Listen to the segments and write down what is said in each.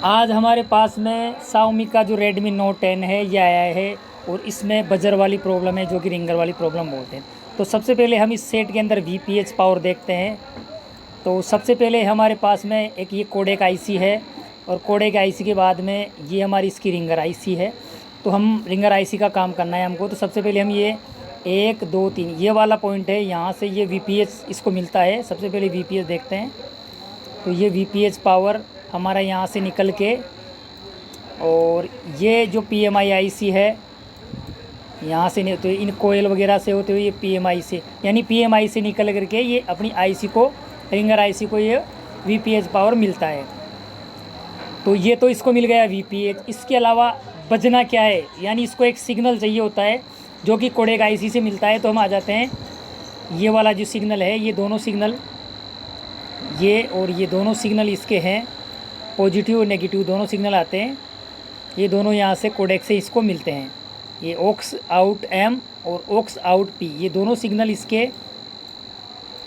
आज हमारे पास में Xiaomi का जो Redmi Note 10 है ये आया है और इसमें बजर वाली प्रॉब्लम है जो कि रिंगर वाली प्रॉब्लम बोलते हैं। तो सबसे पहले हम इस सेट के अंदर VPH पावर देखते हैं। तो सबसे पहले हमारे पास में एक ये कोडेक आईसी है और कोडेक आईसी के बाद में ये हमारी इसकी रिंगर आईसी है। तो हम रिंगर आईसी का काम करना है हमको। तो सबसे पहले हम ये 1 2 3 ये वाला पॉइंट है, यहाँ से ये VPH इसको मिलता है। सबसे पहले VPH देखते हैं। तो ये VPH पावर हमारा यहाँ से निकल के और ये जो PMI IC है यहाँ से नहीं, तो इन कोयल वगैरह से होते हुए ये PMI से यानी PMI से निकल करके ये अपनी IC को रिंगर IC को ये VPH पावर मिलता है। तो ये तो इसको मिल गया VPH। इसके अलावा बजना क्या है, यानी इसको एक सिग्नल चाहिए होता है जो कि कोडेक IC से मिलता है। तो हम आ जाते हैं, ये वाला जो सिग्नल है, ये दोनों सिग्नल, ये और ये दोनों सिग्नल इसके हैं, पॉजिटिव और नेगेटिव दोनों सिग्नल आते हैं। ये दोनों यहाँ से कोडेक से इसको मिलते हैं। ये ऑक्स आउट M और ऑक्स आउट P, ये दोनों सिग्नल इसके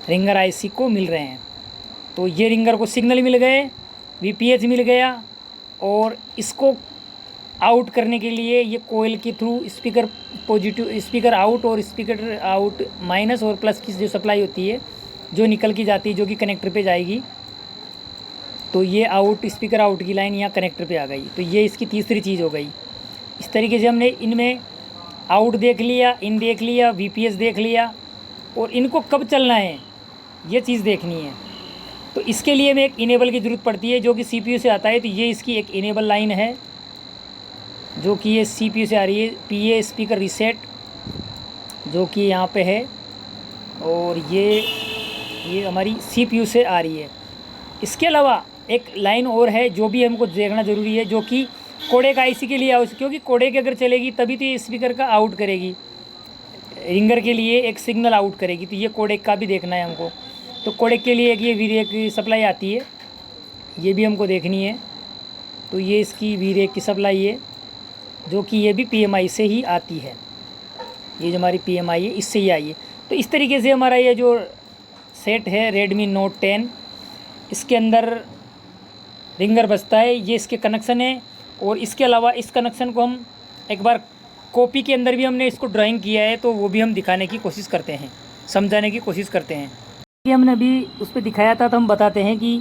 रिंगर IC को मिल रहे हैं। तो ये रिंगर को सिग्नल मिल गए, VPH मिल गया और इसको आउट करने के लिए ये कोयल के through speaker positive, speaker out और स्पीकर आउट माइनस और प्लस की जो सप्लाई होती है जो निकल की जाती है, जो कि कनेक्टर पे जाएगी। तो ये आउट, स्पीकर आउट की लाइन यहाँ कनेक्टर पे आ गई। तो ये इसकी तीसरी चीज़ हो गई। इस तरीके से हमने इनमें आउट देख लिया, इन देख लिया, VPH देख लिया और इनको कब चलना है ये चीज़ देखनी है। तो इसके लिए हमें एक इनेबल की ज़रूरत पड़ती है जो कि CPU से आता है। तो ये इसकी एक इनेबल लाइन है जो कि ये CPU से आ रही है, PA स्पीकर रीसेट जो कि यहाँ पे है, और ये हमारी CPU से आ रही है। इसके अलावा एक लाइन और है जो भी हमको देखना ज़रूरी है, जो कि कोडेक IC के लिए आवश्यक, क्योंकि कोडेक अगर चलेगी तभी तो ये स्पीकर का आउट करेगी, रिंगर के लिए एक सिग्नल आउट करेगी। तो ये कोडेक का भी देखना है हमको। तो कोडेक के लिए एक ये वीरेक की सप्लाई आती है, ये भी हमको देखनी है। तो ये इसकी वीरेक की सप्लाई है जो कि ये भी PMI से ही आती है। ये जो हमारी PMI है इससे ही आई है। तो इस तरीके से हमारा ये जो सेट है Redmi Note 10, इसके अंदर रिंगर बजता है, ये इसके कनेक्शन है। और इसके अलावा इस कनेक्शन को हम एक बार कॉपी के अंदर भी हमने इसको ड्राइंग किया है, तो वो भी हम दिखाने की कोशिश करते हैं, समझाने की कोशिश करते हैं। ये हमने अभी उस पर दिखाया था, तो हम बताते हैं कि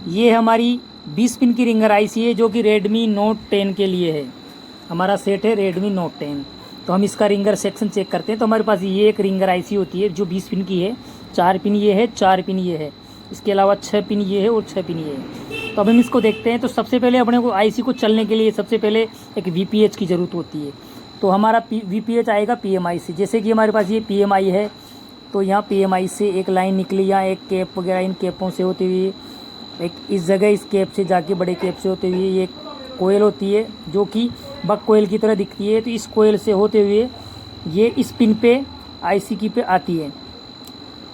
ये हमारी 20 पिन की रिंगर IC है जो कि Redmi Note 10 के लिए है। हमारा सेट है Redmi Note 10। तो हम इसका रिंगर सेक्शन चेक करते हैं। तो हमारे पास ये एक रिंगर IC होती है जो 20 पिन की है। 4 पिन ये है, 4 पिन ये है, इसके अलावा 6 पिन ये है और 6 पिन ये है। तो अब हम इसको देखते हैं। तो सबसे पहले अपने को IC को चलने के लिए सबसे पहले एक VPH की ज़रूरत होती है। तो हमारा VPH आएगा PMI से। जैसे कि हमारे पास ये PMI है, तो यहाँ PMI से एक लाइन निकली, यहाँ एक कैप वगैरह, इन कैपों से होते हुए एक इस जगह, इस कैप से जाके बड़े कैप से होते हुए ये कोयल होती है जो कि बक कोयल की तरह दिखती है। तो इस कोयल से होते हुए ये इस पिन पे IC की पे आती है।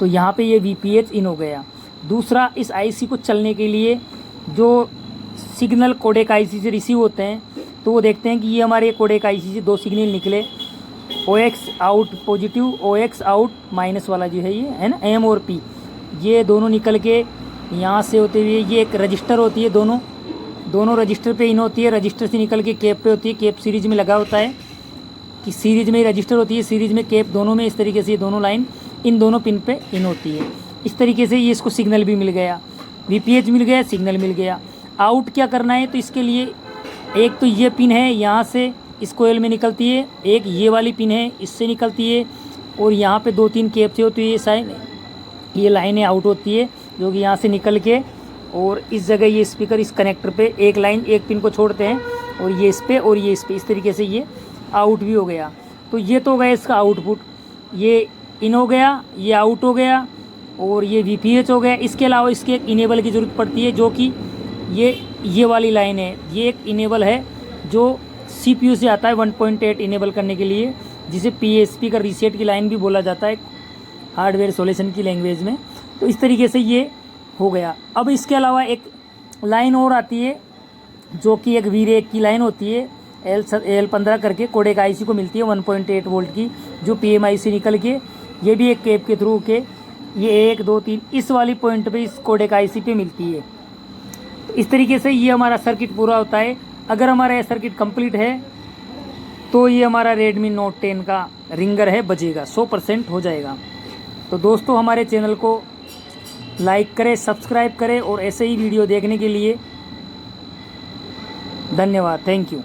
तो यहाँ पे ये VPH इन हो गया। दूसरा, इस IC को चलने के लिए जो सिग्नल कोडेक IC से रिसीव होते हैं, तो वो देखते हैं कि ये हमारे कोडेक IC से 2 सिग्नल निकले, OX out positive, OX out minus वाला जो है ये है ना, M और P, ये दोनों निकल के यहाँ से होते हुए ये एक रजिस्टर होती है, दोनों रजिस्टर पे इन होती है। रजिस्टर से निकल के कैप पे होती है। कैप सीरीज में लगा होता है कि सीरीज में रजिस्टर होती है, सीरीज में कैप, दोनों में इस तरीके से ये दोनों लाइन इन दोनों पिन पे इन होती है। इस तरीके से ये इसको सिग्नल भी मिल गया, VPH मिल गया, सिग्नल मिल गया। आउट क्या करना है, तो इसके लिए एक तो ये पिन है, यहाँ से इस कोयल में निकलती है, एक ये वाली पिन है, इससे निकलती है, और यहाँ पे 2-3 कैप से होती है ये साइन, ये लाइनें आउट होती है जो कि यहाँ से निकल के, और इस जगह ये स्पीकर इस कनेक्टर पे एक लाइन, एक पिन को छोड़ते हैं और ये इस पे और ये इस पे, इस तरीके से ये आउट भी हो गया। तो ये तो हो गया इसका आउटपुट, ये इन हो गया, ये आउट हो गया और ये VPH हो गया। इसके अलावा इसके एक इनेबल की ज़रूरत पड़ती है जो कि ये वाली लाइन है। ये एक इनेबल है जो CPU से आता है 1.8 इनेबल करने के लिए, जिसे PSP का रीसेट की लाइन भी बोला जाता है हार्डवेयर सॉल्यूशन की लैंग्वेज में। तो इस तरीके से ये हो गया। अब इसके अलावा एक लाइन और आती है जो कि एक VREC की लाइन होती है, L15 करके कोडेक IC को मिलती है 1.8 वोल्ट की, जो PMI से निकल के ये भी एक केप के थ्रू के ये 1 2 3 इस वाली पॉइंट पे इस कोडेक IC पे मिलती है। इस तरीके से ये हमारा सर्किट पूरा होता है। अगर हमारा यह सर्किट कंप्लीट है तो ये हमारा Redmi Note 10 का रिंगर है बजेगा, 100% हो जाएगा। तो दोस्तों हमारे चैनल को लाइक करें, सब्सक्राइब करें और ऐसे ही वीडियो देखने के लिए धन्यवाद। Thank you.